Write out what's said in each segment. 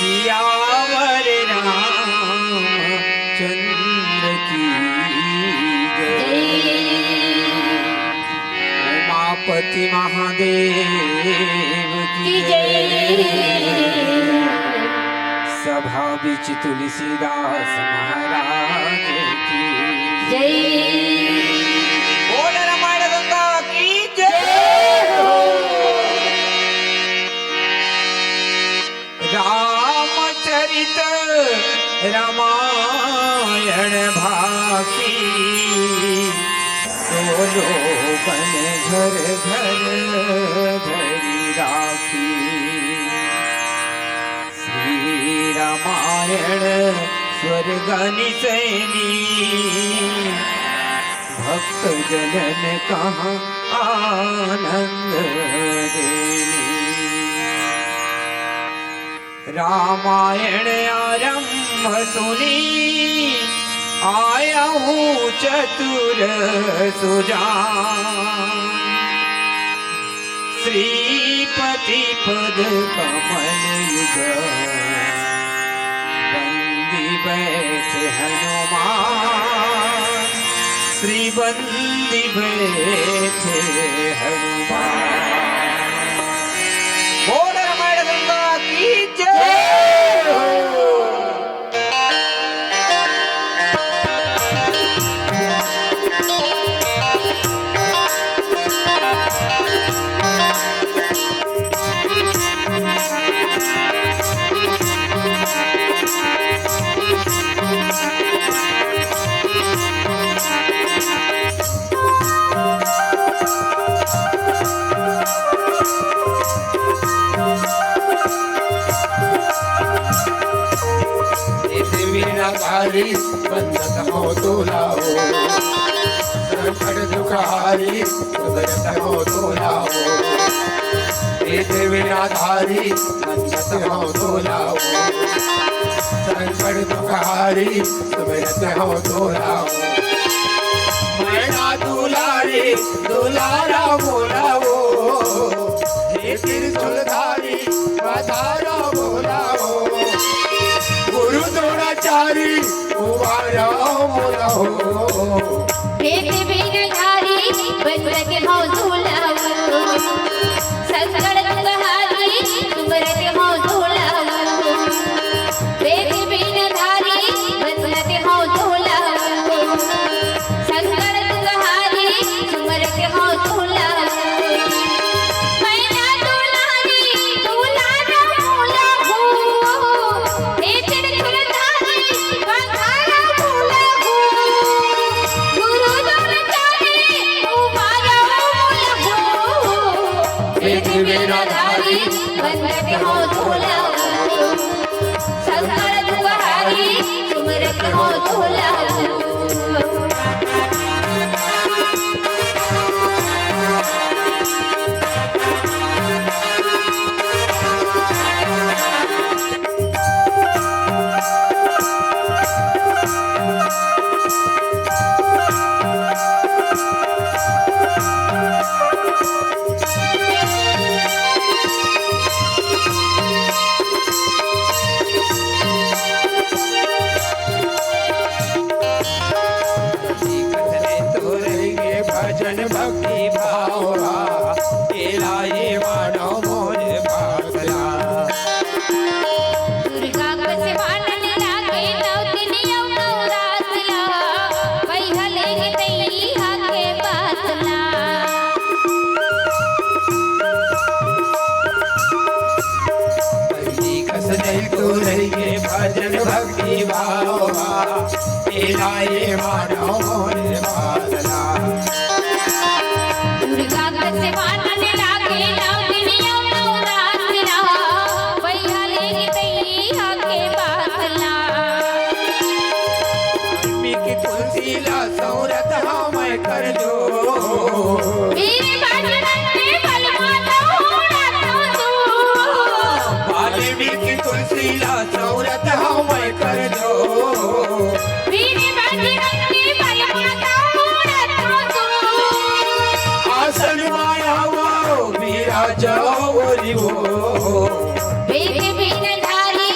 सियावर रामचंद्र की जय। उमापति महादेव की जय। सभा बिच तुलसीदास महाराज की जय। बोल रामायण गंगा की जय। रामचरित रामायण भाखी सोलो बन घर घर धरी राखी। श्री रामायण स्वर्गनि सैनी भक्त जनन कहाँ आनंद देनी। रामायण आरंभ सुनी आया हूँ चतुर सुजान। श्रीपति पद कमल युग बंदी बैठे हनुमान। श्री बंदी बैठे हनुमान। बोल रामायण गंगा की जय। बंदत हो तो लाओ संकट दुखारी सुदरत हो तो लाओ। विनाधारी बंदत हो तो लाओ संकट दुखारी सुदरत हो तो लाओ। मैना दुलारी दुलारा बोलाओ हे त्रिशूलधारी पधारा बोलाओ। गुरु द्रोणाचारी उबारा बोलाओ। वेद वीरधारी बंदत हो झूलाओ संकट दुखहारी सुमरत हो झूलाओ। वेद वीरधारी बंदत हो झूलाओ संकट दुखहारी सुमरत हो झूलाओ। मैना दुलारी दुलारा बोलाओ हे त्रिशूलधारी पधारा बोलाओ। गुरु द्रोणाचारी उबारा बोलाओ। वेद वीरधारी बंदत हो झूलाओ संकट दुखहारी सुमरत हो झूलाओ। भजन भक्ति भावा तेरा ये मानो मोर भागला। दुर्गा कसे वानन लागे नव दिन यौ नवरातला बैहले तई हाके बातला। कसने तो रहिए भजन भक्ति भावा तेरा ये मानो मोर भागला। दुर्गा कसे वानन लागे नव दिन यौ नवरातला बैहले तई हाके बातला। की तुलसी ला सौरत हाँ मैं कर दो। वीर बजरंग बल माता होना तो वाल्मीकि तुलसी ला सौरत हाँ मैं कर दो। वीर बजरंग बल माता होना तो आसन माया वो वीरा जाओ वो। वेद वीरधारी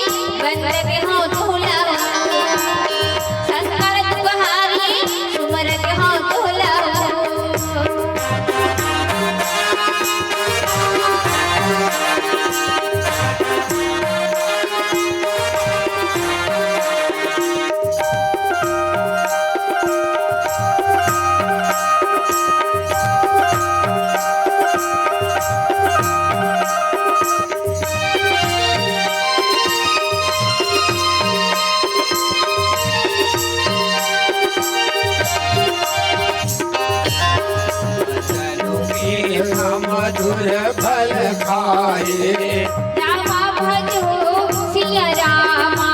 सिया रामा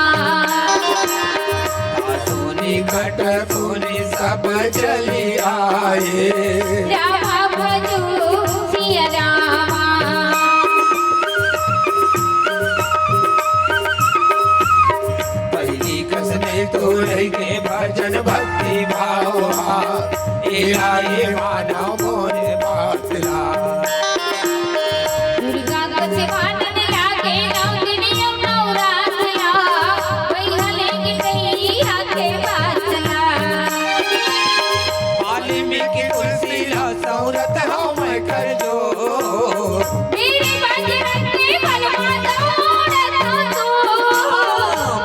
सोनी घट पुरी सब चली आए रामा भजो सिया रामा पहली कसमें तो के भजन भक्ति भाव ये मानव मोरे बातला दुर्गा कसे वानन लागे नवदिनियों नवरात्रा बैहले की गई आके बातला वाल्मीकि तुलसी सौरत हम कर जो मेरे बजरंग के बलवा दौड़ता तू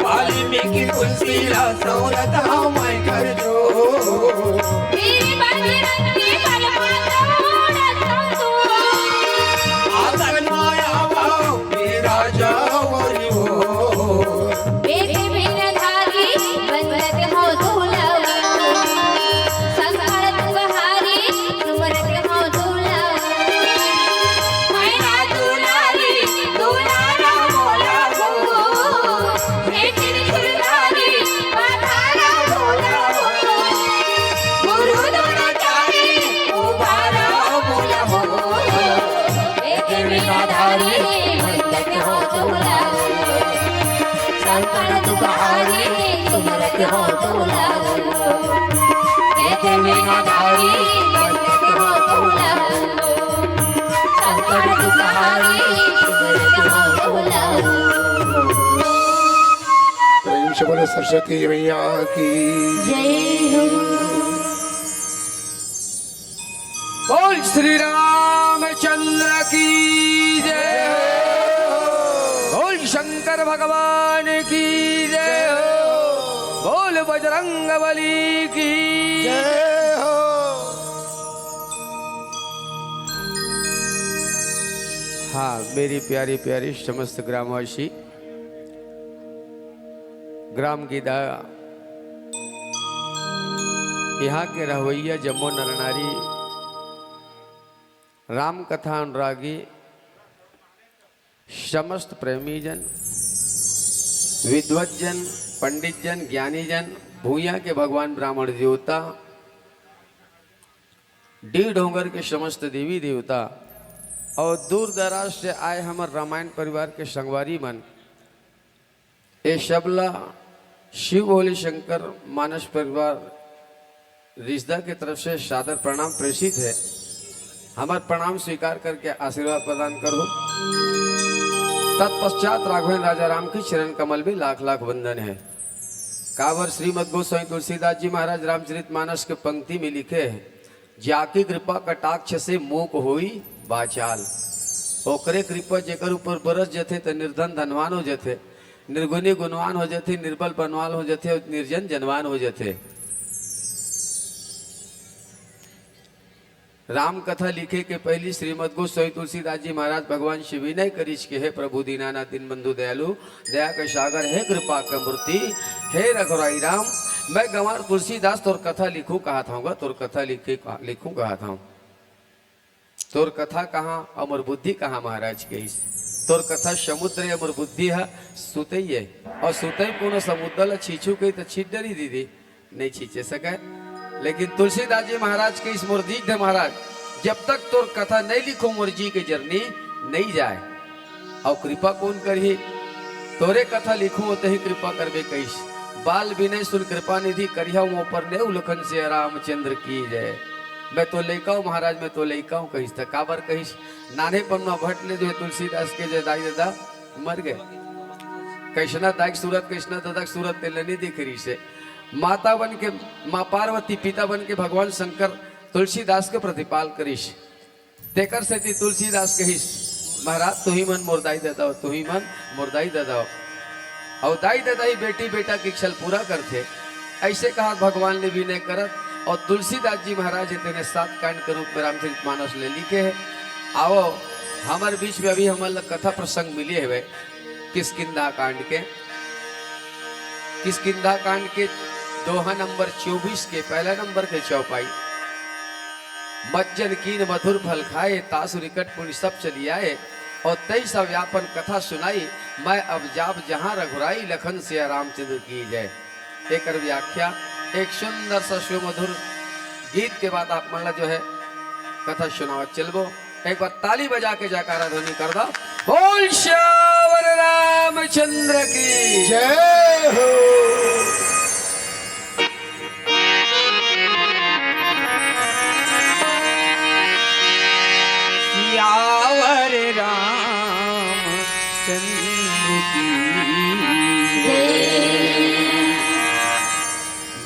वाल्मीकि तुलसी सौरत हम कर जो मेरे बजरंग के बलवा दौड़ता तू आसन माया भाव मेरा जावरी हो वेद बिरधारी वंदत हो दुलव संकट तुम्हारी सुमरत हो दुलव मैना दुलारी दुलारा बोला हो हे त्रिशूलधारी पधारा बोला हो गुरु द्रोणाचार्य उबारा बोला हो वेद बिरधारी वंदत हो दुलव संकट तुम्हारी सुमरत हो दुलव वेद बिरधारी वंदत हो दुलव संकट तुम्हारी सुमरत हो दुलव प्रेम से बोले सरस्वती मैया की जय हो बोल श्री रामचंद्र की जय बोल शंकर भगवान की जय बोल बजरंग बली की जय हो हाँ मेरी प्यारी प्यारी समस्त ग्रामवासी ग्राम की दया यहाँ के रहोइया जम्मू नरनारी राम कथा अनुरागी समस्त प्रेमी जन विद्वत जन पंडित जन ज्ञानी जन भूया के भगवान ब्राह्मण देवता डी डोंगर के समस्त देवी देवता और दूर दराज से आए हमारे रामायण परिवार के संगवारी मन ए शबला शिव भोले शंकर मानस परिवार रिश्ता की तरफ से सादर प्रणाम प्रेषित है। हमारे प्रणाम स्वीकार करके आशीर्वाद प्रदान करो। तत्पश्चात राघवेंद्र राजा राम की चरण कमल भी लाख लाख वंदन है। कावर श्रीमद गोस्वामी तुलसीदास जी महाराज रामचरित मानस के पंक्ति में लिखे हैं, जाकी कृपा कटाक्ष से मूक होई बाचाल। ओकरे कृपा जेकर ऊपर बरस जथे तो निर्धन धनवान हो जथे, निर्गुणी गुणवान हो जथे, निर्बल बनवाल हो जथे और निर्जन जनवान हो जथे। राम कथा लिखे के पहली श्रीमद गोस्वामी तुलसीदास जी महाराज भगवान शिव विनय करिश के हे प्रभु दीनानाथ दीन बंधु दयालु दया के सागर हे कृपा का मूर्ति हे रघुराई राम। मैं गंवार तुलसीदास तोर कथा लिखूं कहा था, तोर कथा लिखूं कहा था। तोर कथा कहाँ अमर बुद्धि कहाँ महाराज के इस तोर कथा समुद्र अमर बुद्धि है सुते है और सुते पूर्ण समुद्र छीछू के तो छीट डरी दीदी नहीं छींचे सके। लेकिन तुलसीदास जी महाराज के इस मुर्जी थे महाराज जब तक तोर कथा नहीं लिखो मुर्जी की जर्नी नहीं जाए। और कृपा कौन करी तोरे कथा लिखूं तो ही कृपा करबे कईस। बाल विनय सुन कृपा निधि करिया ऊपर ने उलखन से रामचंद्र की जय। मैं तो लैका हूँ महाराज, मैं तो लैका हूँ कहीस था काबर कहीस नाने पन्ना भट्ट ने जो है तुलसीदास के जो दाई दादा मर गए। कैसना दाई सूरत कैसना दादा सूरत तेल नहीं दिख रही से माता बन के माँ पार्वती पिता बन के भगवान शंकर तुलसीदास के प्रतिपाल करीश। तेकर से ती तुलसीदास कहीस महाराज तू ही मन मुर्दाई दादा हो, तू ही मन मुर्दाई दादा हो। और दाई दादा ही बेटी बेटा की छल पूरा करते ऐसे कहा भगवान ने विनय करत। और तुलसीदास जी महाराज इतने 7 कांड के रूप में रामचरित मानस ले लिखे है। आओ हमारे बीच में अभी हमारे कथा प्रसंग मिले हुए किष्किंधा कांड के। किष्किंधा कांड के दोहा नंबर 24 के पहला नंबर के चौपाई। मज्जन कीन मधुर फल खाए तासु निकट पुण्य सब चली आए। और 23 व्यापन कथा सुनाई मैं अब जाप जहां रघुराई लखन सिया रामचंद्र की जय। एक व्याख्या एक सुंदर सा सुमधुर गीत के बाद आप मतलब जो है कथा सुनावत चलबो। एक बार ताली बजा के जयकारा ध्वनि कर दो। बोल श्यावर रामचंद्र की जय हो। सियावर रामचंद्र की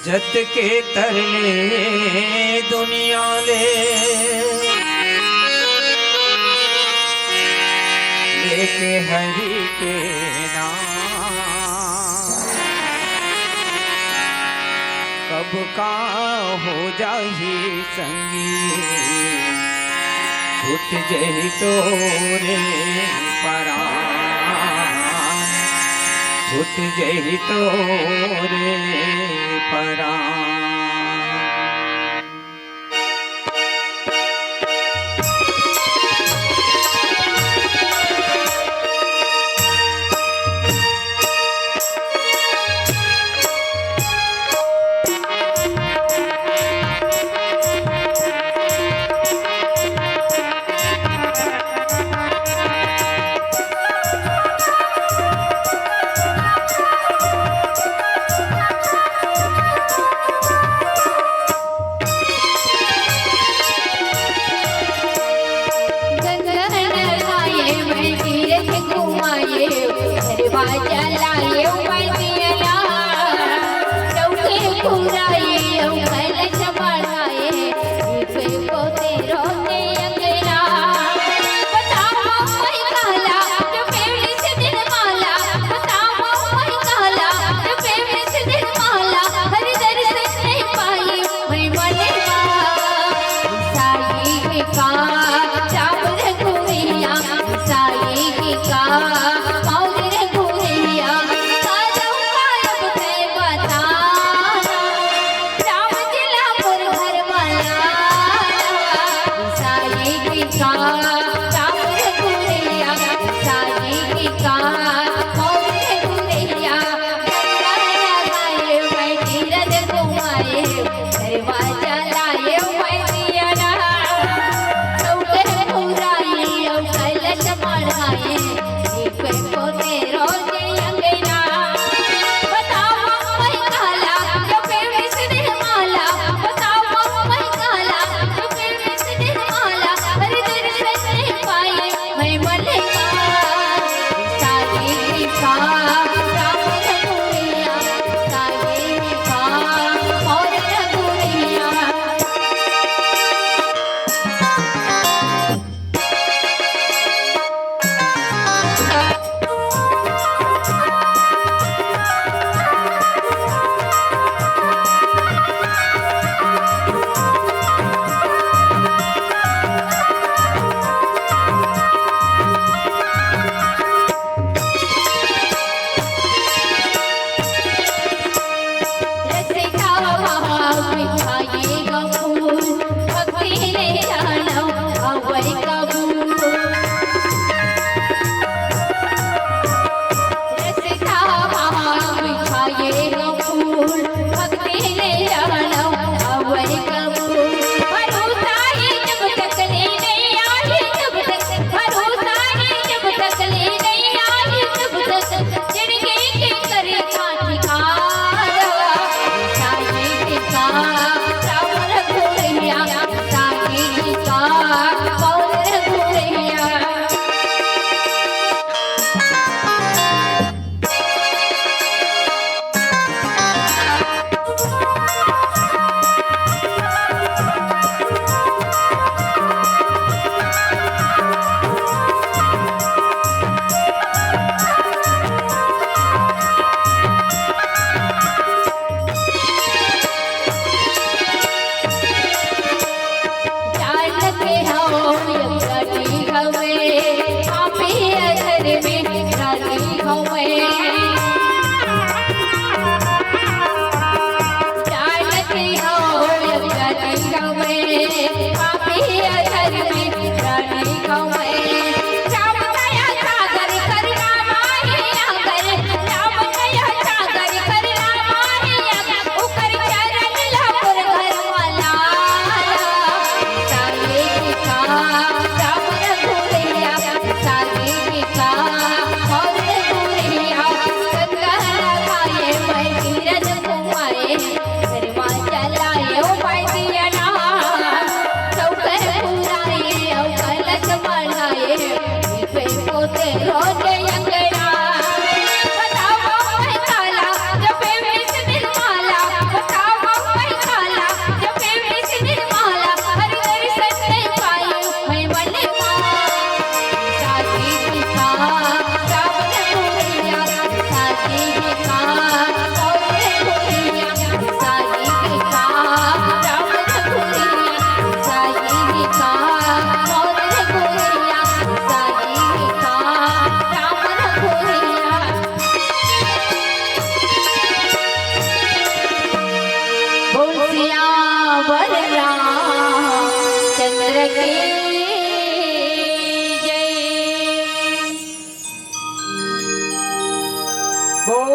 जत के तरले दुनिया लेके हरि के नाम कब का हो जाही संगी छूट जही तोरे परान छूट जही तोरे परान। साई का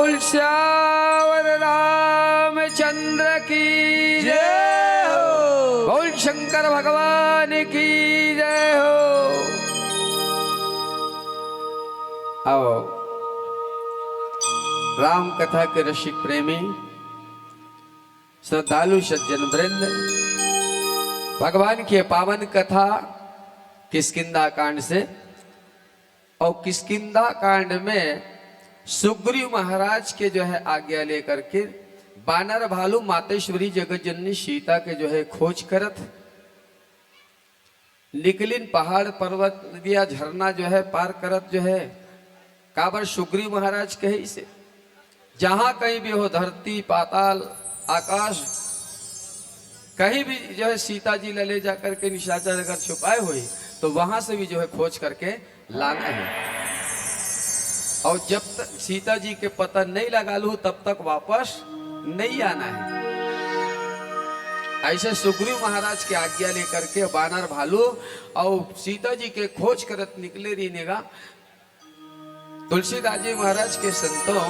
बोल श्यावर रामचंद्र की जय हो। बोल शंकर भगवान की जय हो। आओ राम कथा के रसिक प्रेमी श्रद्धालु सज्जन वृंद, भगवान की पावन कथा किष्किंधा कांड से, और किष्किंधा कांड में सुग्रीव महाराज के जो है आज्ञा लेकर के बानर भालू मातेश्वरी जगत जननी सीता के जो है खोज करत निकलिन पहाड़ पर्वत नदिया झरना जो है पार करत जो है काबर सुग्रीव महाराज कहे इसे, जहां कहीं भी हो धरती पाताल आकाश कहीं भी जो है सीता जी ले जा करके निशाचर अगर छुपाए हुए तो वहां से भी जो है खोज करके लाना है, और जब तक सीता जी के पता नहीं लगा लू तब तक वापस नहीं आना है। ऐसे सुग्रीव महाराज की आज्ञा लेकर के बानर भालू और सीता जी के खोज करत निकले रहनेगा। तुलसीदास जी महाराज के संतों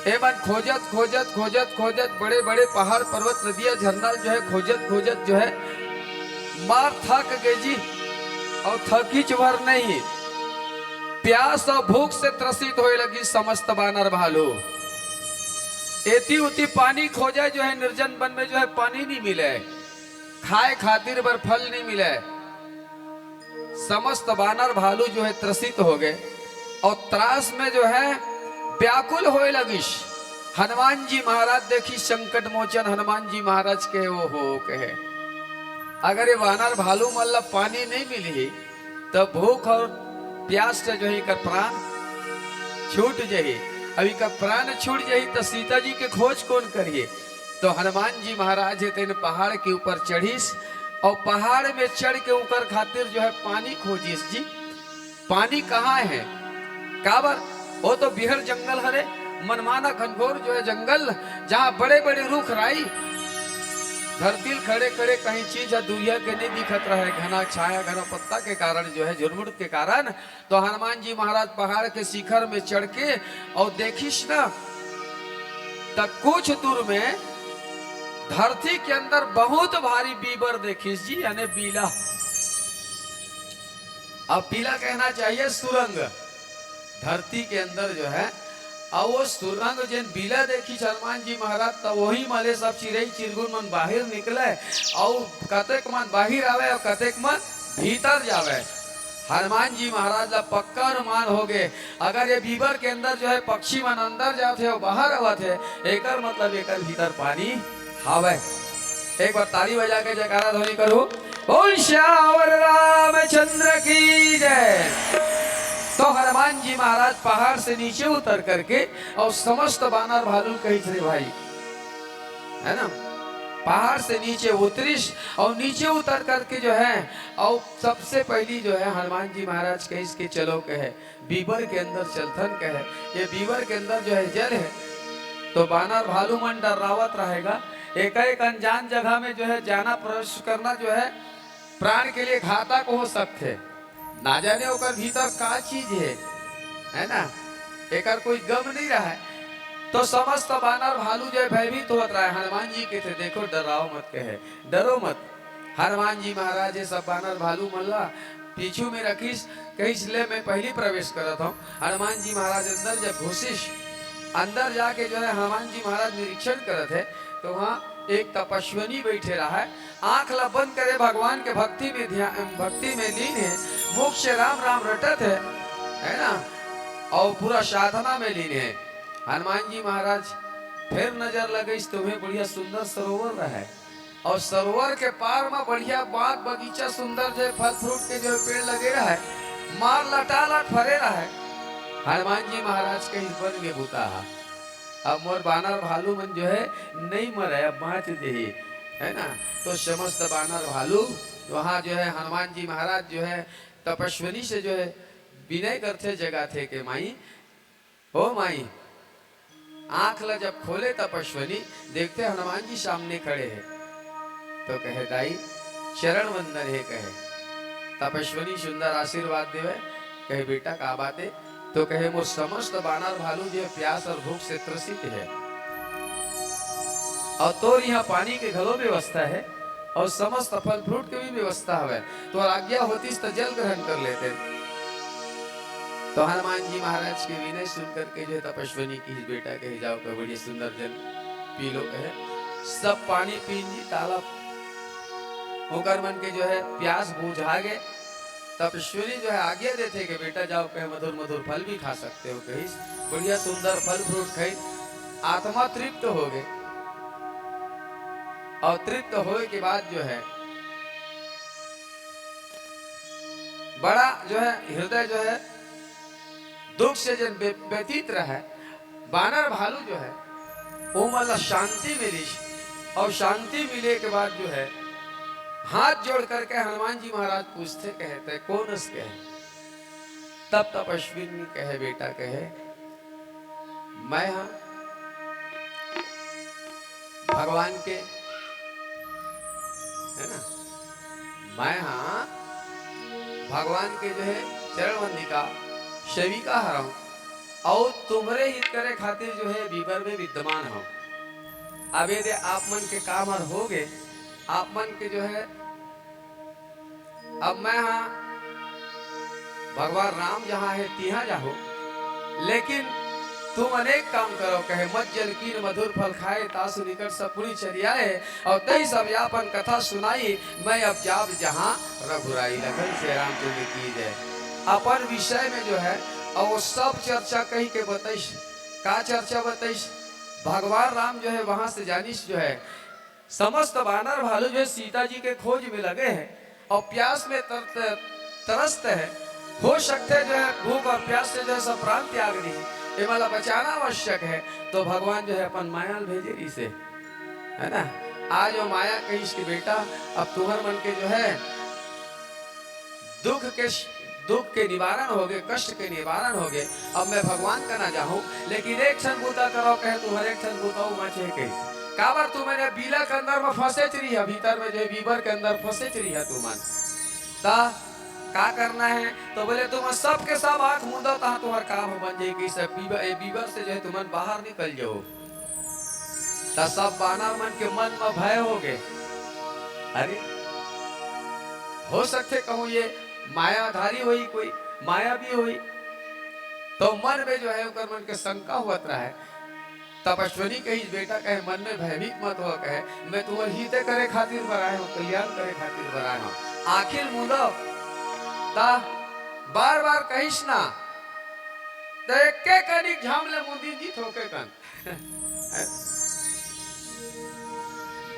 एवं खोजत खोजत खोजत खोजत बड़े बड़े पहाड़ पर्वत नदियां झरना जो है खोजत खोजत जो है मार थक गए जी, और थकी भर नहीं, प्यास और भूख से त्रसित होए लगी समस्त बानर भालू। एती उती पानी खोजे जो है निर्जन वन में जो है पानी नहीं मिले, खाए खातिर बर फल नहीं मिले। समस्त बानर भालू जो है त्रसित हो गए और त्रास में जो है व्याकुल होए लगिश। हनुमान जी महाराज देखी संकट मोचन हनुमान जी महाराज के वो हो कहे, अगर ये वानर भालू मतलब पानी नहीं मिली तो भूख और प्यास से जो है कर प्राण छूट जाही। अभी का प्राण छूट जाही तो सीता जी के खोज कौन करिए। तो हनुमान जी महाराज है तेन पहाड़ के ऊपर चढ़ीस और पहाड़ में चढ़ के ऊपर खातिर जो है पानी खोजिस जी। पानी कहाँ है काबर, वो तो बिहर जंगल हरे मनमाना घनघोर जो है जंगल, जहाँ बड़े बड़े रुख राई धरती खड़े खड़े कहीं चीज है दुनिया के नहीं दिखत रहा है, घना छाया घना पत्ता के कारण जो है झुरमुट के कारण। तो हनुमान जी महाराज पहाड़ के शिखर में चढ़ के और देखिस ना तब कुछ दूर में धरती के अंदर बहुत भारी बीबर देखिस जी, यानी बीला। अब बीला कहना चाहिए सुरंग, धरती के अंदर जो है और वो सुरंग जिन बीला देखी हनुमान जी महाराज तो वही माले सब चिड़ई चिरगुन मन बाहर निकले और कतेक मन बाहर आवे और कतेक मन भीतर जावे। हनुमान जी महाराज ला पक्का अनुमान हो गए अगर ये बीबर के अंदर जो है पक्षी मन अंदर जाते और बाहर आवत है एकर मतलब एकर भीतर पानी हावे। एक बार ताली बजा के जयकारा ध्वनि करो, बोल श्यावर रामचंद्र की जय। तो हनुमान जी महाराज पहाड़ से नीचे उतर करके और समस्त बानर भालू कही थे भाई है ना, पहाड़ से नीचे उतरिश और नीचे उतर करके जो है और सबसे पहली जो है हनुमान जी महाराज कही के चलो कहे बीबर के अंदर चलथन कहे, ये बीबर के अंदर जो है जल है तो बानर भालू मन डरावत रहेगा। एक एक अनजान जगह में जो है जाना प्रवेश करना जो है प्राण के लिए घातक हो सकते, ना जाने ओकर भीतर का चीज है ना, एकर कोई गम नहीं रहा है। तो समस्त बानर भालू जो है भयभीत होत रहा है। हनुमान जी के थे देखो डराओ मत कहे, डरो मत। हनुमान जी महाराज ये सब बानर भालू मल्ला पीछू में रखीस कहीं इसलिए मैं पहली प्रवेश करता हूँ। हनुमान जी महाराज अंदर जब घुसिश अंदर जाके जो है हनुमान जी महाराज निरीक्षण करते थे तो वहाँ एक तपस्विनी बैठे रहा है, आंख ला बंद करे भगवान के भक्ति में भक्ति में लीन है, मुख से राम राम रटत है ना, और पूरा साधना में लीन है। हनुमान जी महाराज फिर नजर लगे तुम्हें बढ़िया सुंदर सरोवर रहा है और सरोवर के पार में बढ़िया बाग बगीचा सुंदर जो फल फ्रूट के जो पेड़ लगे रहा है, मार लटालट फरे रहा है। हनुमान जी महाराज के बन के भूता अब मोर बानर भालू मन जो है नहीं मरे अब बाँच दे है ना। तो समस्त बानर भालू वहाँ जो है हनुमान जी महाराज जो है तपस्विनी से जो है विनय करते जगह थे के माई ओ माई, आंख ला जब खोले तपस्विनी देखते हनुमान जी सामने खड़े हैं तो कहे दाई चरण वंदन है। कहे तपस्विनी सुंदर आशीर्वाद देवे, कहे बेटा का बात है तो कहे मोर समस्त बानर भालू जो प्यास और भूख से त्रसित है, और तोर यहाँ पानी के घलो व्यवस्था है और समस्त फल फ्रूट के भी व्यवस्था है, तो आज्ञा होती तो जल ग्रहण कर लेते। तो हनुमान जी महाराज के विनय सुन करके जो है तपस्विनी की बेटा कहे जाओ का बड़ी सुंदर जल पी लो, कहे सब पानी पी जी तालाब होकर मन के जो है प्यास बुझा गए। तपस्विनी जो है आज्ञा देते कि बेटा जाओ कहे मधुर मधुर फल भी खा सकते हो, कहीं बढ़िया सुंदर फल फ्रूट खाई आत्मा तृप्त हो गए। और तृप्त होने के बाद जो है बड़ा जो है हृदय जो है दुख से जन व्यतीत रहा है। बानर भालू जो है वो मतलब शांति मिली, और शांति मिले के बाद जो है हाथ जोड़ करके हनुमान जी महाराज पूछते कहते कौन उस कहे। तब तपस्विनी कहे बेटा कहे मैं हाँ भगवान के, है ना, मैं हाँ भगवान के जो है चरण वंदिका सेविका हूं, और तुम्हारे हित करे खातिर जो है बीबर में विद्यमान हूं। अब यदि आप मन के काम और हो गए, आप मन के जो है अब मैं हाँ भगवान राम जहां है तिहा जाहो, लेकिन तुम अनेक काम करो कहे मत जल कीन मधुर फल खाए तासु निकट सब पुरी चरियाए, और तई सब यापन कथा सुनाई मैं अब जाब जहां रघुराई। लखन से रामचंद्र की जय। अपन विषय में जो है और वो सब चर्चा कही के बताइश, का चर्चा बताइश, भगवान राम जो है वहां से जानिश जो है समस्त बानर भालू जो है सीता जी के खोज में लगे हैं और प्यास में तरसत है। हो सकते जो है भूख और प्यास से जो है सब प्राण त्याग दी, ये वाला बचाना आवश्यक है। तो भगवान जो है अपन माया भेजे इसे, है ना। आज वो माया कही इसके बेटा अब तुम्हार मन के जो है दुख के निवारण हो गए, कष्ट के निवारण हो गए। अब मैं भगवान का ना चाहूं, लेकिन एक क्षण बूता करो कहे तुम्हारे एक क्षण बूता मचे कैसे काबर तू मैंने बीला के अंदर में फंसे चली है, भीतर में जो बीबर के अंदर फंसे चली है तू मन ता का करना है। तो बोले तुम सबके सब आंख मूंदो ता तुम्हार काम हो बन जाएगी सब बीबर से जो है तुम बाहर निकल जाओ। ता सब बानर मन के मन में भय हो गए, अरे हो सकते कहूँ ये मायाधारी हुई कोई माया भी हुई, तो मन में जो है मन के शंका हुआ रहा है। तपस्विनी कही बेटा कहे मन में भयभीत मत हो, कहे मैं तुम्हारे हित करे खातिर बनाया हूँ, कल्याण करे खातिर बनाया हूँ। आखिर मुंदो ता बार बार कहिस ना तो एक कनिक झामले मुंदी जी ठोके कन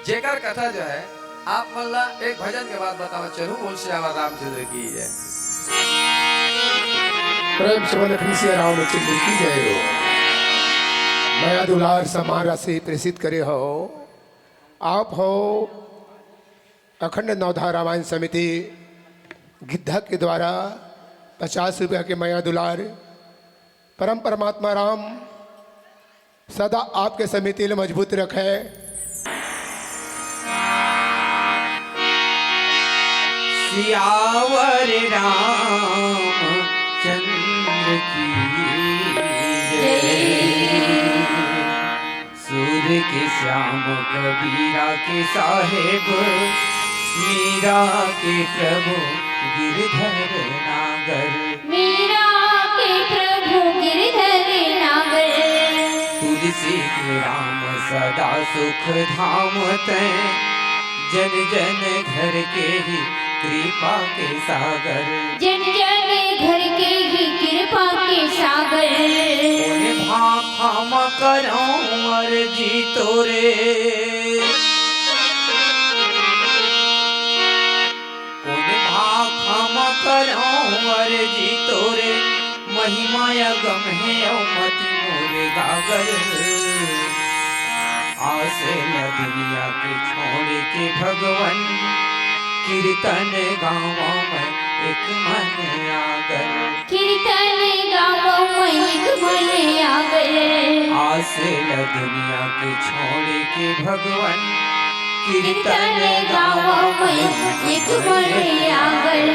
जेकर कथा जो है आप मल्ला एक भजन के बाद बताओ चलू बोल से आवा रामचंद्र की जय। प्रेम से बोले श्री रामचंद्र की जय हो। माया दुलार समारा से प्रेषित करे हो आप हो अखंड नवधा रामायण समिति गिद्धा के द्वारा 50 रुपया के माया दुलार परम परमात्मा राम सदा आपके समिति में मजबूत रखे। सियावर राम चंद्र की जय। सूर्य के श्याम कबीरा के साहेब मीरा के प्रभु गिरधर नागर, मीरा के प्रभु गिरधर नागर। तुलसी के राम सदा सुख धाम तैं, जन जन घर के ही कृपा के सागर, जन जन घर के ही कृपा के सागर। उन्हें भाखा करो अर्जी तोरे, उन्हें भाखा करो अर्जी तोरे, महिमा गम है मति मोरे गागर। आसे न दुनिया के छोड़ के भगवान, कीर्तन गाँव में एक मन आगर, कीर्तन गाँव में एक मन आगर। आस ल दुनिया के छोड़ के भगवान, कीर्तन गाँव में एक मन आगर।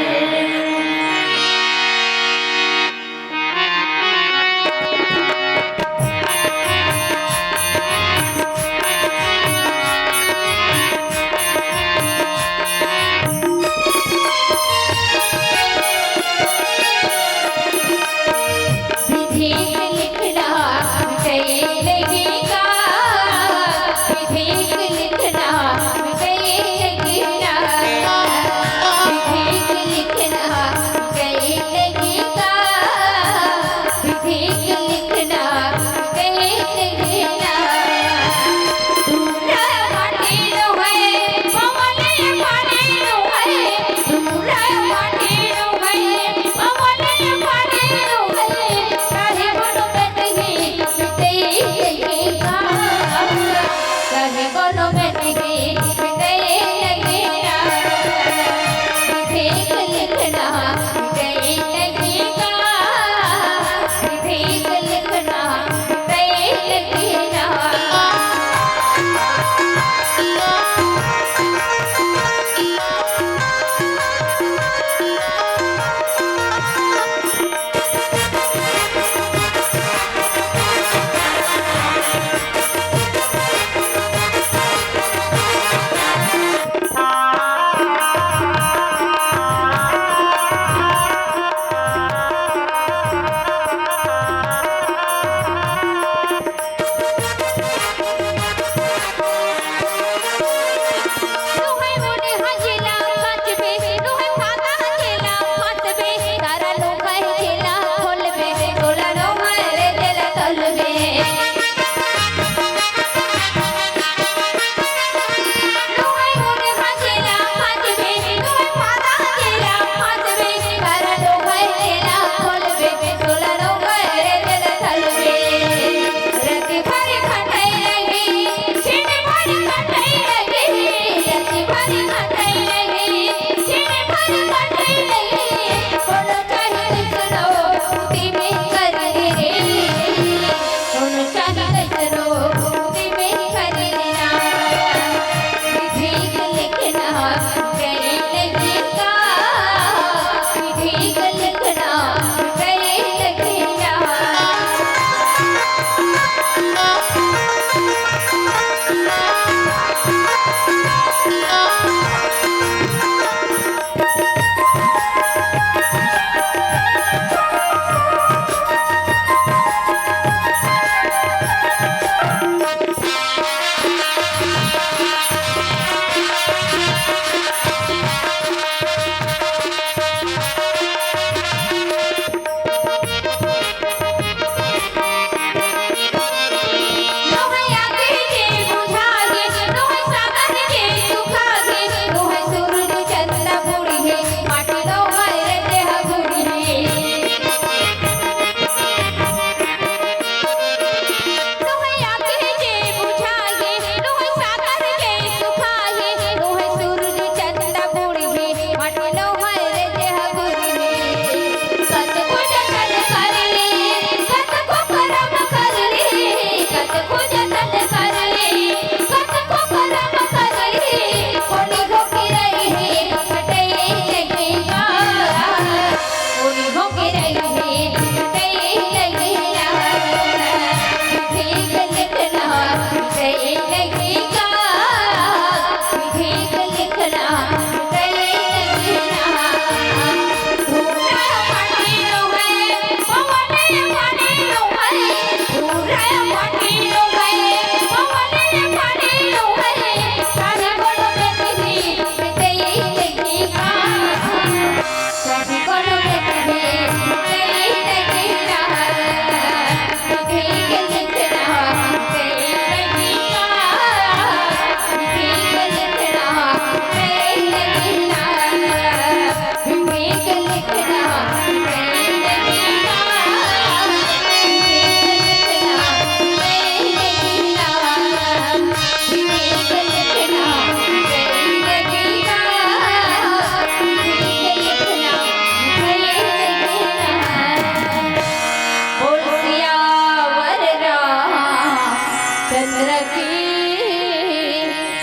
चंद्र की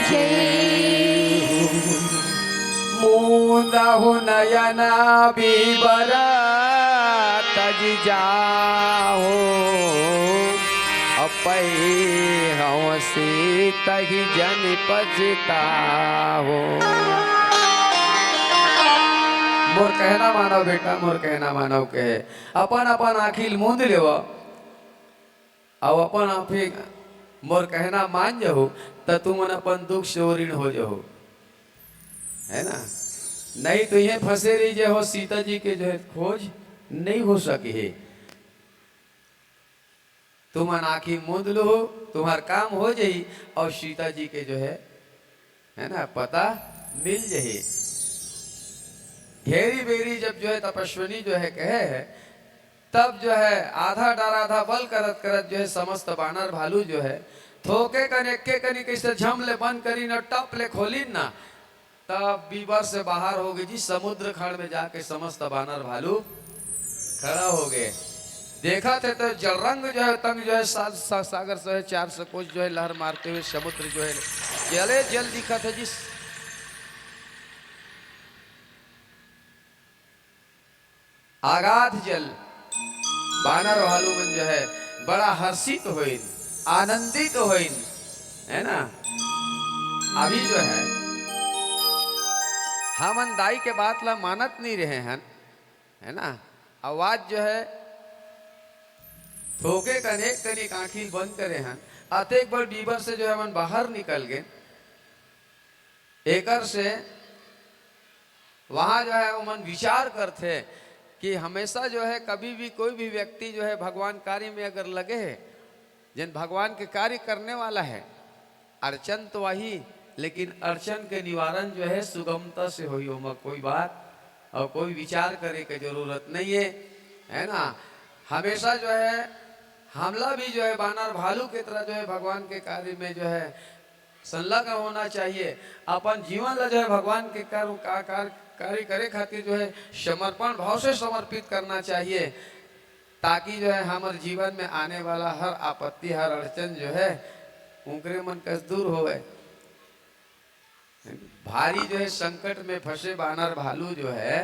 जय। मूंदहु नयना बीबर तज जाहो अपै हंसी तहि जन पछताहो। मोर कहना मानव बेटा, मोर कहना मानव कहे अपन अपन आखिल मूंद लेव और अपन आँखी मोर कहना मान जाओ तो तुम अपन दुख से ऋण हो जाओ, है ना। नहीं तो ये फंसे रही जो हो सीता जी के जो है खोज नहीं हो सकी है। तुम आँखी मूंद लो, तुम्हार काम हो जाई और सीता जी के जो है ना पता मिल जाए। घेरी बेरी जब जो है तपस्विनी जो है कहे है, तब जो है आधा डर आधा बल करत करत जो है समस्त बानर भालू जो है थोके कन एक्के कनी कैसे झम ले बंद करी न टप ले खोली ना, तब बीबर से बाहर हो गई जी। समुद्र खंड में जाके समस्त बानर भालू खड़ा हो गए। देखा थे तो जलरंग जो है तंग जो है सागर से 400 कोस जो है लहर मारते हुए समुद्र जो है जले जल दिखा थे जी। आगाध जल बानर भालू मन जो है बड़ा हर्षित होइन, आनंदित होइन, है ना। अभी जो हमन दाई के बात ला मानत नहीं रहे हैं, है ना। आवाज जो है थोके कनेक कनिक आंखी बंद करे हैं। अतेक बार बीबर से जो है मन बाहर निकल गए। एकर से वहां जो है मन विचार करते कि हमेशा जो है कभी भी कोई भी व्यक्ति जो है भगवान कार्य में अगर लगे है, जिन भगवान के कार्य करने वाला है, अर्चन तो वही, लेकिन अर्चन के निवारण जो है सुगमता से हो, कोई बात और कोई विचार करे की जरूरत नहीं है, है ना। हमेशा जो है हमला भी जो है बानर भालू की तरह जो है भगवान के कार्य में जो है संलग्न होना चाहिए। अपन जीवन ला जो है भगवान के कार्य करे खातिर जो है समर्पण भाव से समर्पित करना चाहिए, ताकि जो है हमारे जीवन में आने वाला हर आपत्ति हर अड़चन जो है उनके मन कस दूर होवे। भारी जो है संकट में फंसे बानर भालू जो है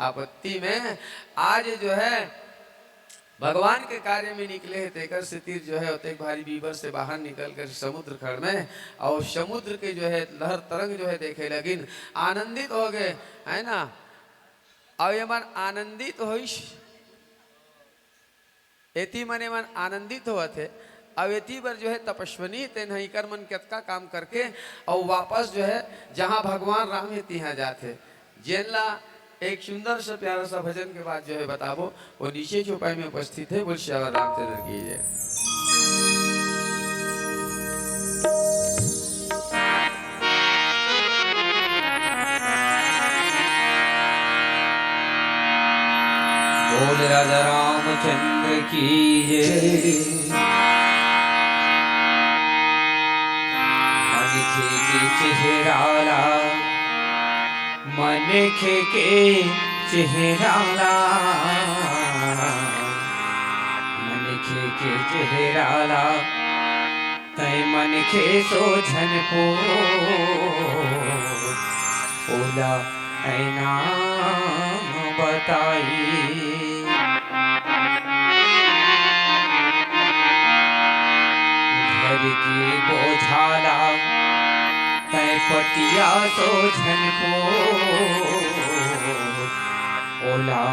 आपत्ति में आज जो है भगवान के कार्य में निकले हैं। तेकर से तीर जो है उतने भारी बीबर से बाहर निकल कर समुद्र खड़ में और समुद्र के जो है लहर तरंग जो है देखे लगिन, आनंदित हो गए, है ना। और ये मन आनंदित हो एती मने मन आनंदित हुआ थे। अब एती बार जो है तपस्विनी ते नहीं कर मन कतका काम करके और वापस जो है जहाँ भगवान राम है तिहाँ जाते। जेनला एक सुंदर सा प्यारा सा भजन के बाद जो है बताबो, वो नीचे चौपाई में उपस्थित है। बोल श्यावर रामचंद्र की जय। बोल राजा रामचंद्र की जय। मन के चेहरा मन के चेहरा मन के चेहरा तय मन के सोझन पो ओला ऐना बताई। घर की बोझाला तय पटिया सोझन पो ओला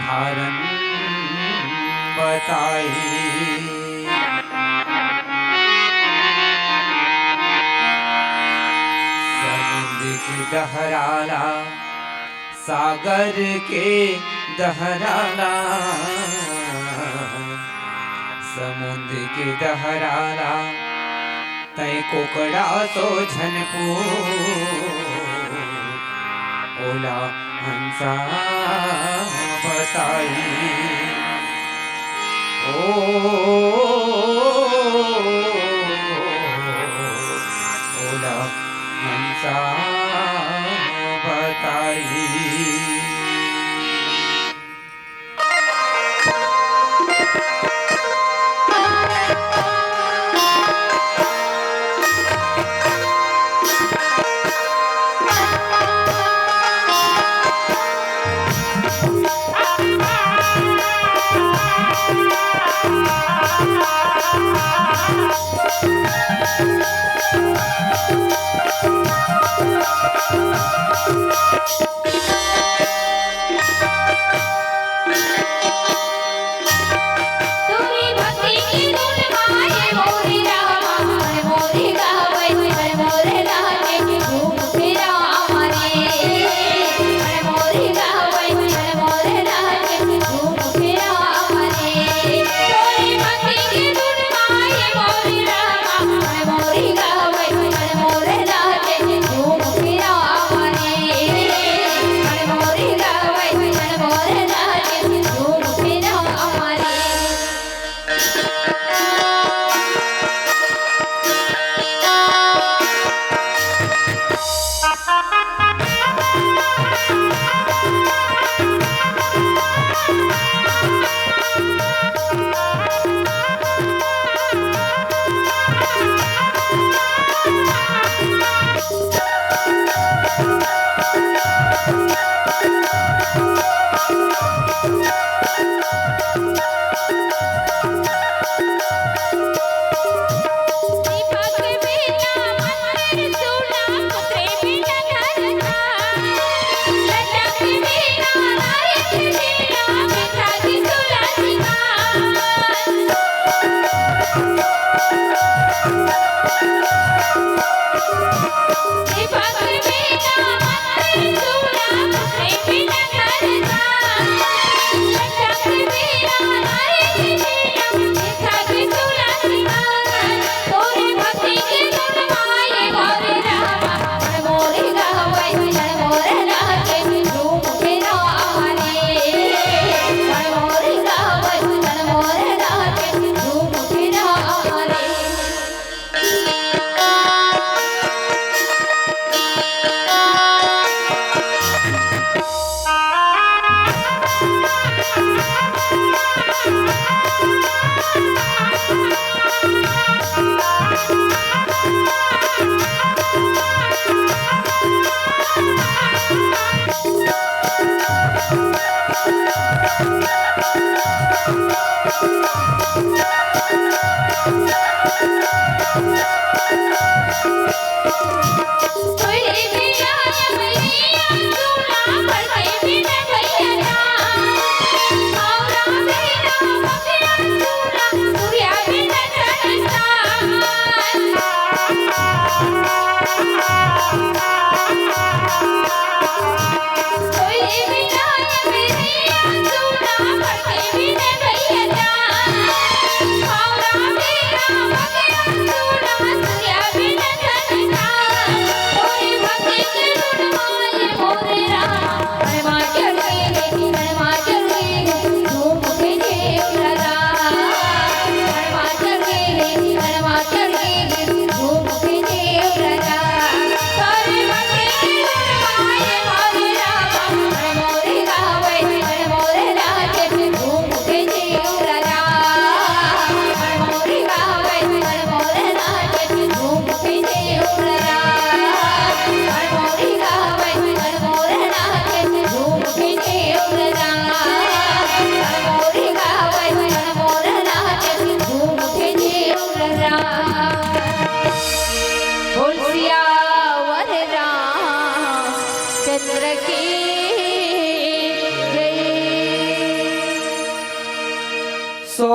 धारन बताई। समुद्र की दहराला सागर के दहराला समुद्र के दहराला तय कोकड़ा सोझन पो ओला हंसा बताई। ओला हंसा बताई। चंद्र की जय। सो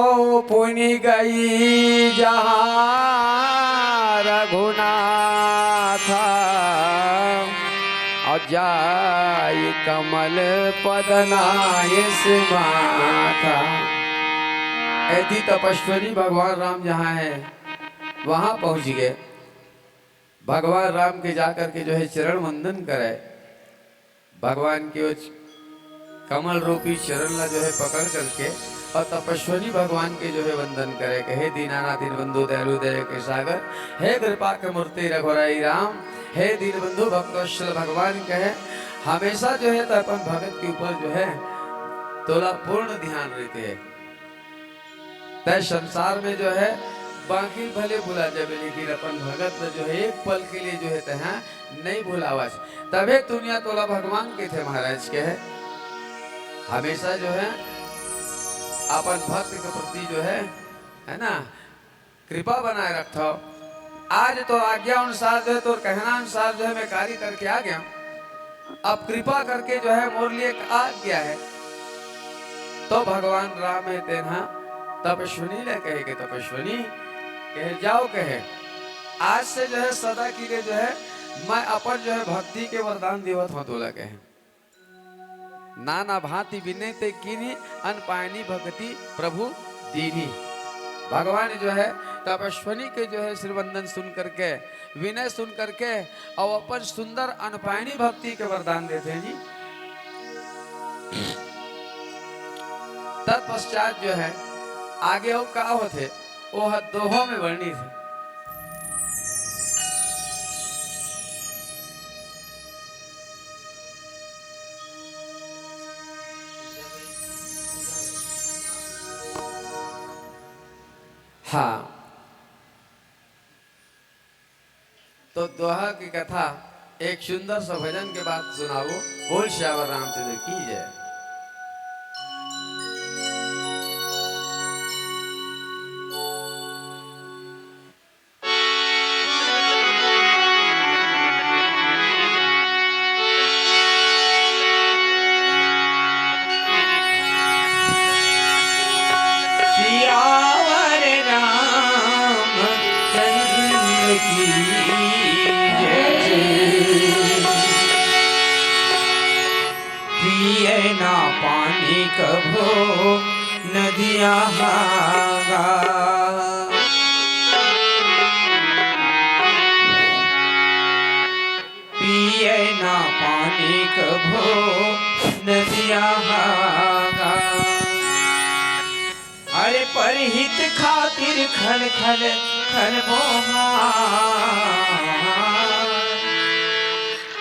पुनि गई जहाँ रघुनाथ और जाई कमल पदनाय माथा। ऐसी तपस्वी भगवान राम जहाँ है वहाँ पहुँच गए। भगवान राम के जाकर के जो है चरण वंदन करे, भगवान के उस कमल रूपी चरण ला जो है पकड़ करके और तपस्वी भगवान के जो है वंदन करे। कहे दीनानाथ दीनबंधु दयालु दया के सागर, हे कृपा के मूर्ति रघुराई राम, हे दीनबंधु भक्तवत्सल भगवान कहे हमेशा जो है तो अपन भगत के ऊपर जो है तोला पूर्ण ध्यान रहते है। तय संसार में जो है बाकी भले भुला जाए, लेकिन अपन भगत जो है एक पल के लिए जो है तहाँ नहीं भुलावास। तबे दुनिया तोला भगवान के थे महाराज के है। हमेशा जो है अपन भक्त के प्रति जो है ना कृपा बनाए रखो। आज तो आज्ञा अनुसार जो है तो कहना अनुसार जो है मैं कार्य करके आ गया। अब कृपा करके जो है मोर लिए एक आज्ञा है। तो भगवान राम है तेना तपस्विनी ने कहे के तपस्विनी कहे जाओ कहे आज से जो है सदा के लिए जो है मैं अपन जो है भक्ति के वरदान देवत हूँ तोला कहे। नाना भांति विनय ते कीनी अनपायनी भक्ति प्रभु दीनी। भगवान जो है तपस्विनी के जो है श्रीवंदन सुन करके विनय सुन करके और अपन सुंदर अनपायनी भक्ति के वरदान देते हैं जी। तत्पश्चात जो है आगे वो का होते वो दोहों में वर्णित है। हाँ तो दोहा की कथा एक सुंदर सा भजन के बाद सुनाओ। बोल श्यावर रामचंद्र की जय। पिए ना पानी कभो नदिया भागा, पिए ना पानी कभो नदिया भागा। अरे परहित खातिर खल खल खल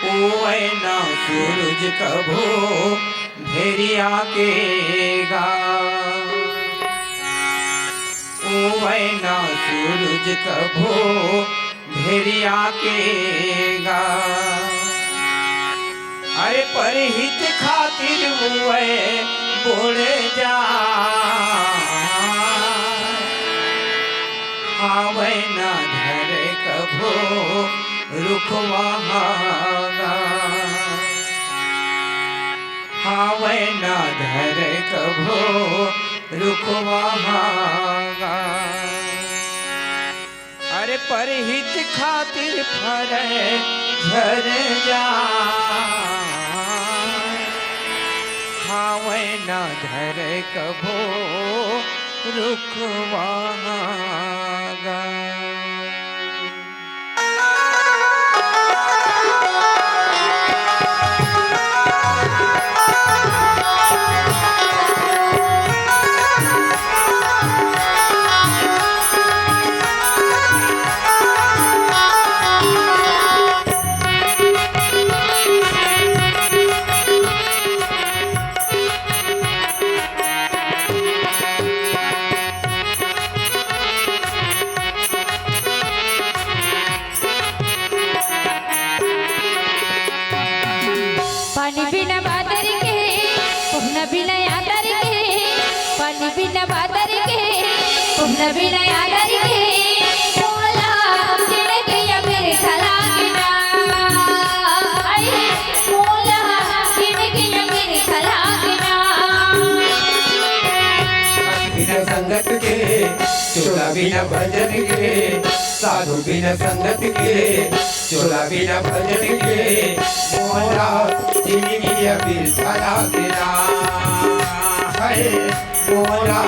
ओए ना सूरज कभो भेरिया के गा, ओए ना सूरज कभो भेरिया के गा। अरे परहित खातिर हुए बोले जा, आवे ना धरे कभो रुखवागा, हावे ना धरे कभो रुखवागा। अरे परहित खातिर फरे झर जा खावे न धर कभो रुखवागा। पानी बिना बादर के पुहना बिना यादर के पानी बिना बादर के पुहना बिना यादर के मोला जिंदगी या मेरे खलागिना आई मोला जिंदगी या मेरे खलागिना बिना संगत के चोला बिना भजन के साधु बिना संगत के चोला बिना भजन के मोला जिंदगी अबीर थला गिरा है मोला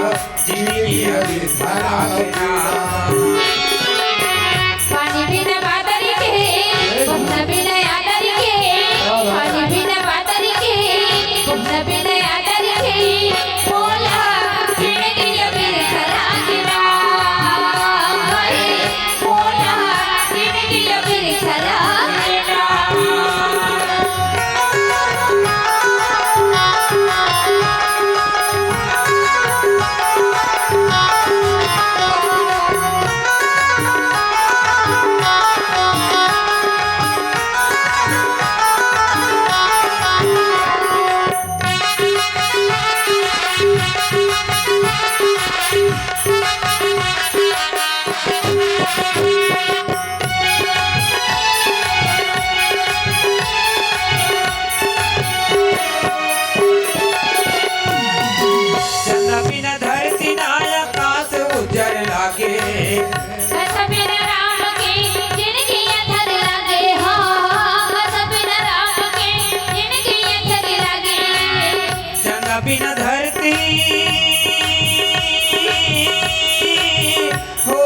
जिंदगी अबीर थला गिरा। पानी बिना बादर के पुहना बिना यादर के पानी बिना बादर के पुहना बिना यादर के मोला जिंदगी या मेरे खलागिना मोला जिंदगी या मेरे खलागिना। चंदा बिना धरती ना आकाश उजर लागे कस बिना राम के जिंदगी अधर लागे हाँ कस बिना राम के जिंदगी अधर लागे चंदा बिना धरती हो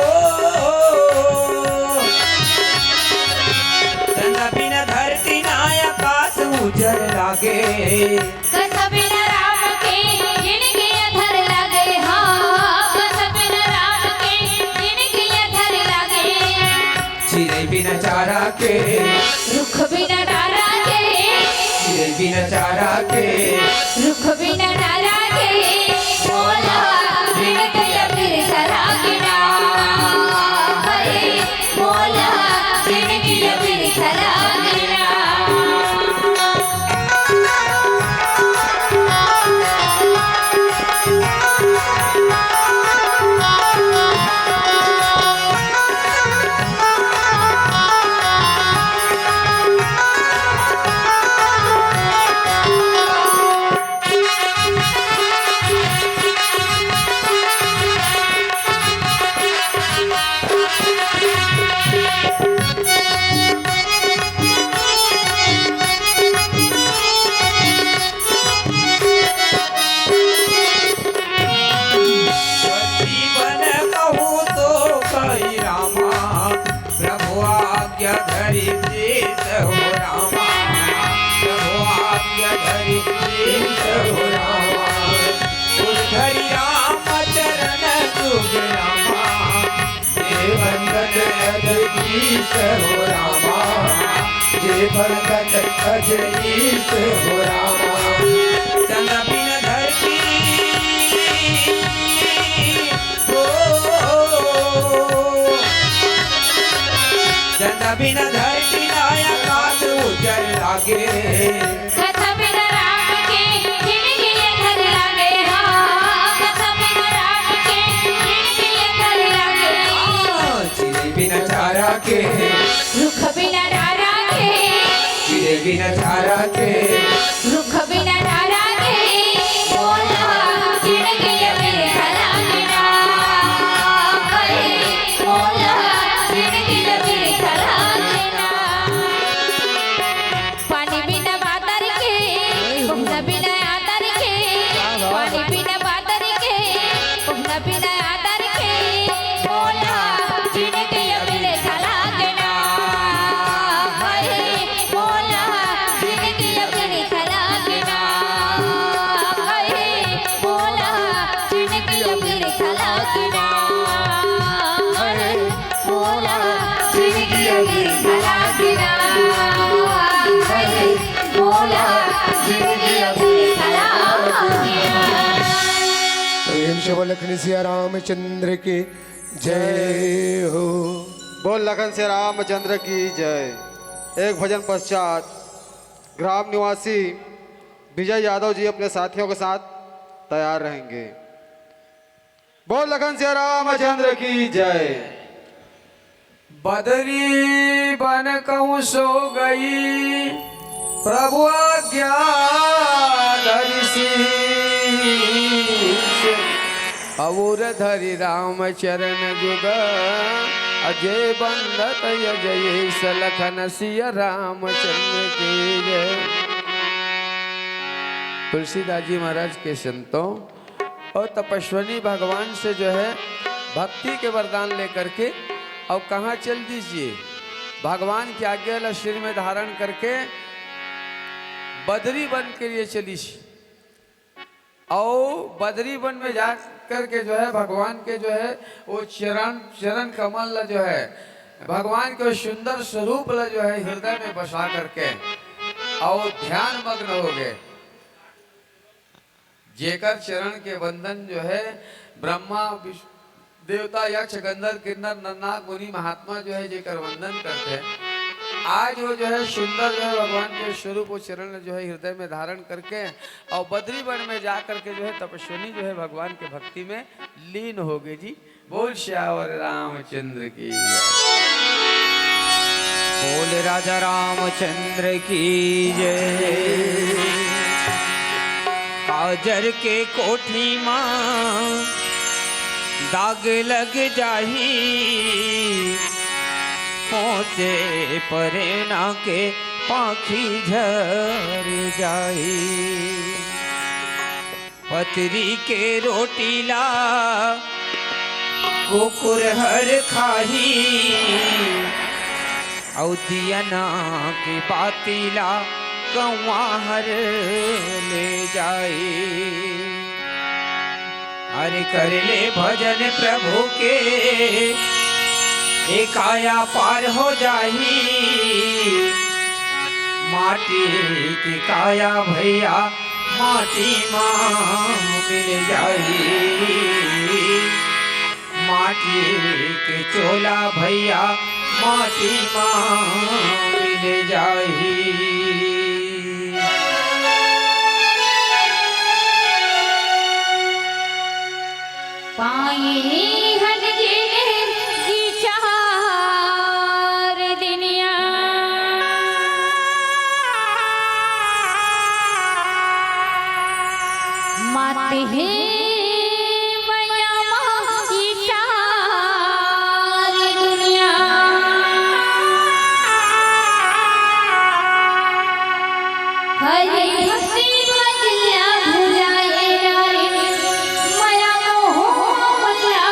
चंदा बिना धरती ना आकाश उजर लागे कस बिना राम के जिंदगी अधर लागे हाँ कस बिना राम के जिंदगी अधर लागे चिड़ै बिना चारा के रुख बिना डारा के चिड़ै बिना चारा के रुख बिना डारा के मोला जिंदगी या मेरे खलागिना मोला जिंदगी या मेरे खलागिना। जीवन कहूँ तो कही रामा प्रभु आज्ञा धरि शेष हो रामा प्रभु आज्ञा धरि शेष हो रामा उस धरि राम चरण जुग रामा देवंदन अजगीस हो रामा देवंदन अजगीस हो रामा। चंदा बिन धरती चंदा बिना धरती ना आकाश उजर लागे कस बिना राम के जिंदगी अधर लागे हाँ कस बिना राम के जिंदगी अधर लागे चिड़ै बिना चारा के रुख बिना डारा के चिड़ै बिना चारा के रुख बिना डारा के मोला जिंदगी या मेरे खलागिना मोला जिंदगी अबीर खलागना पानी बिना बादर के पहुना बिना आदर के पानी बिना बादर के पहुना बिना आदर के बोला जिंदगी अबीर खलागना हाय बोला जिंदगी अबीर खलागना हाय बोला जिंदगी अबीर खलागना हाय बोला जिंदगी अबीर खलागना हाय बोला जिंदगी अबीर खलागना प्रेम से बोल लखन सिया रामचंद्र की जय हो। बोल लखन से रामचंद्र की जय। एक भजन पश्चात ग्राम निवासी विजय यादव जी अपने साथियों के साथ तैयार रहेंगे। बोल लखन से रामचंद्र की जय। बदरी बन कहूँ सो गई प्रभु आज्ञा धरि शीश अवुर धरि राम चरण जुग अजय बंदत अजय सलखन सिया रामचंद्र की जय। तुलसीदास जी महाराज के संतों और तपस्विनी भगवान से जो है भक्ति के वरदान लेकर के और कहाँ चल दीजिए भगवान की आज्ञा ला सिर में धारण करके बदरी वन के लिए चली और बदरी वन में जा करके जो है भगवान के जो है वो चरण कमल ला जो है भगवान के सुंदर स्वरूप ला जो है हृदय में बसा करके और ध्यान मग्न हो गए। जेकर चरण के वंदन जो है ब्रह्मा देवता यक्ष गंधर्व किन्नर नरनाग मुनि महात्मा जो है जेकर वंदन करते हैं। आज वो जो है सुंदर जो है भगवान के स्वरूप वो चरण जो है हृदय में धारण करके और बद्री वन में जा करके जो है तपस्विनी जो है भगवान के भक्ति में लीन हो गए जी। बोल श्यावर रामचंद्र की जय। बोल राजा रामचंद्र की जय। काजर के कोठी माँ दाग लग जाही पहुँचे परेना के पाखी झर जाही पतरी के रोटीला कुकुर हर खाही औ दियना के बातीला कौआ हर ले जाई। अरे कर ले भजन प्रभु के एक आया पार हो जाही माटी की काया भैया माटी माँ मिल जाही माटी के चोला भैया माटी माँ मिल जाही। पाए हन जी चार दिनिया मत है मैया माही चार दुनिया हरि भक्ति भजनिया भुलाए माया मोह भुला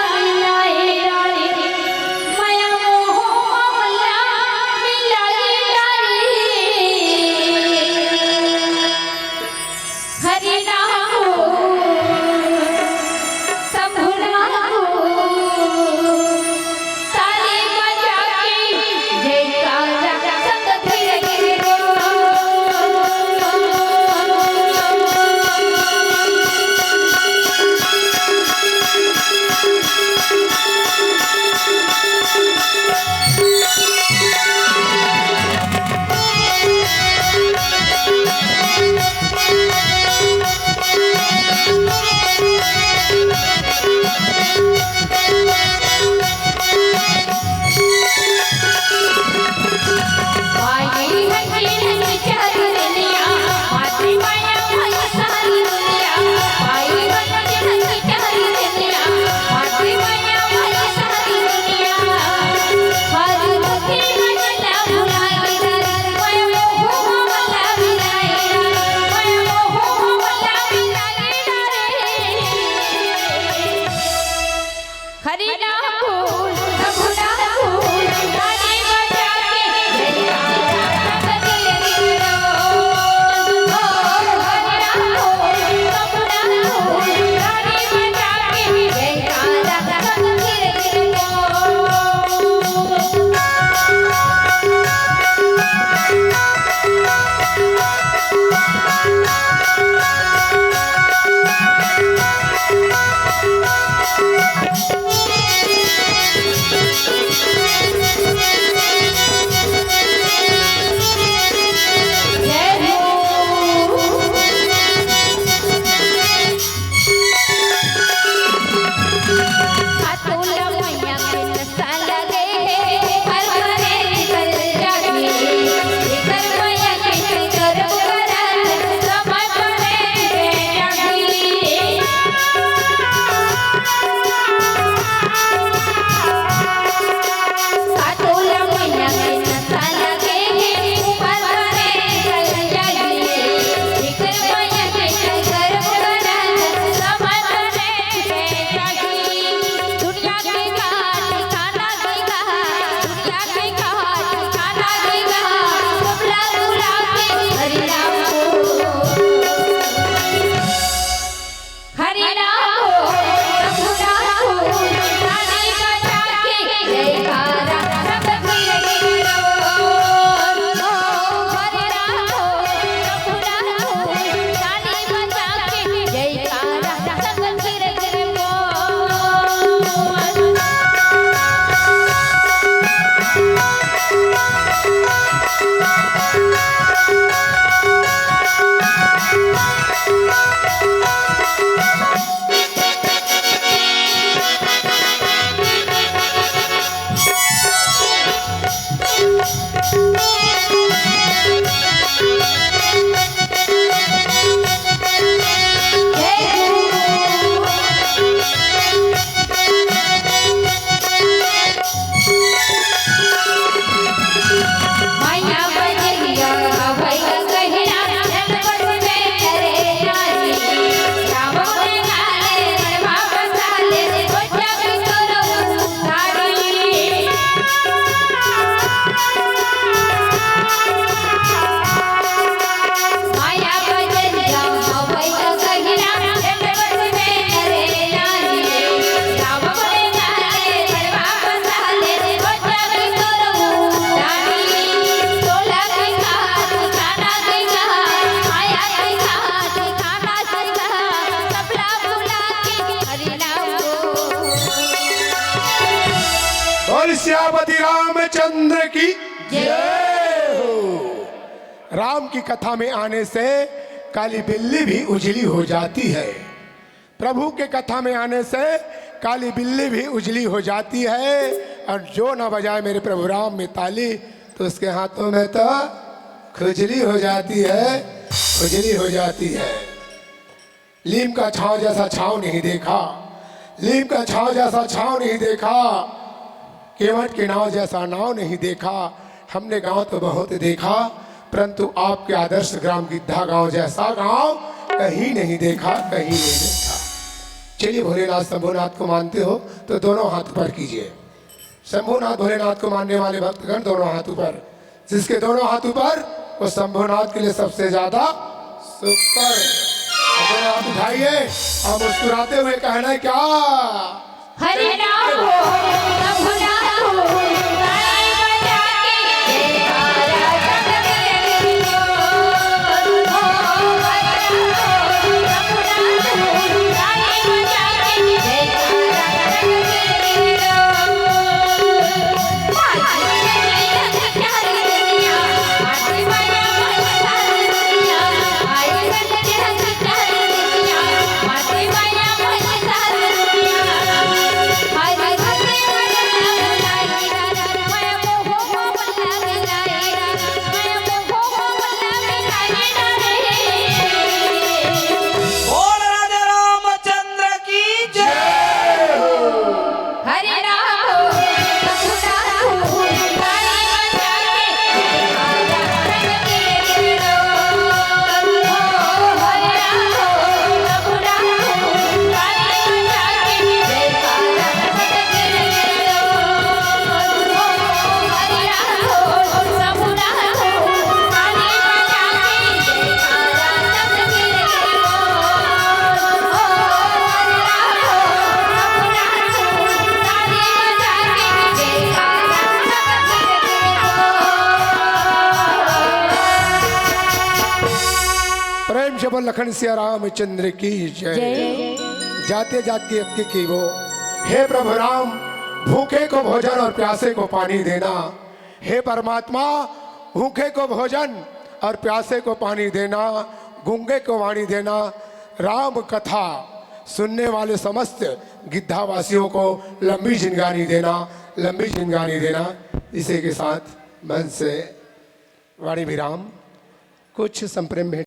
माया बजरिया भई कहना जनपद में करे राजी राम ने गाले मनवा बसाले बच्चा भी करो धारी माया बजरिया भई कहना जनपद में करे राजी राम ने गाले मनवा बसाले बच्चा भी करो धारी तोला की खाट खाना की खाट माया की खाट खाना की खाट सबला बुला के हरि नाम को बोल श्यामति रामचंद्र की जय हो। राम की कथा में आने से काली बिल्ली भी उजली हो जाती है। प्रभु के कथा में आने से काली बिल्ली भी उजली हो जाती है। और जो न बजाए मेरे प्रभु राम में ताली तो उसके हाथों में तो खुजली हो जाती है, खुजली हो जाती है। लीम का छांव जैसा छांव नहीं देखा, लीम का छांव जैसा छांव नहीं देखा, केवट के नाव जैसा नाव नहीं देखा। हमने गांव तो बहुत देखा, परंतु आपके आदर्श ग्राम गिद्धा गांव जैसा गांव कहीं नहीं देखा, कहीं नहीं देखा। चलिए भोलेनाथ शंभुनाथ को मानते हो तो दोनों हाथ ऊपर कीजिए। शंभुनाथ भोलेनाथ को मानने वाले भक्तगण दोनों हाथ ऊपर। जिसके दोनों हाथ ऊपर वो शंभुनाथ के लिए सबसे ज्यादा सुपर। दोनों हाथ उठाइए और मुस्कुराते हुए कहना है क्या? हरि नाम हो रघुनाथ हो ताली बजा के जयकारा जगत गिरो हो हरि नाम हो रघुनाथ हो ताली बजा के जयकारा जगत गिरो माटी माया प्यारी दुनिया माटी माया प्यारी दुनिया आई बन जहन प्यारी दुनिया माटी माया प्यारी दुनिया हरि भजन लाई मैं मोह बल्ला लाई मैं मोह बल्ला लाई बोल राजा रामचंद्र की जय। हरि राम रघुनाथ हो ताली बजा के जयकारा जगत गिरो हो हरि राम रघुनाथ हो ताली बजा के जयकारा जगत गिरो हो हरि राम रघुनाथ हो ताली बजा के जयकारा जगत गिरो हो हरि राम रघुनाथ हो ताली बजा के जयकारा जगत गिरो। प्रेम से बोल लखन सिया रामचंद्र की जय। जाते जाते अब की वो हे प्रभु राम, भूखे को भोजन और प्यासे को पानी देना। हे परमात्मा, भूखे को भोजन और प्यासे को पानी देना, गूंगे को वाणी देना। राम कथा सुनने वाले समस्त गिद्धावासियों को लंबी जिंदगानी देना, लंबी जिंदगानी देना। इसी के साथ मन से वाणी विराम। कुछ संप्रेम भेंट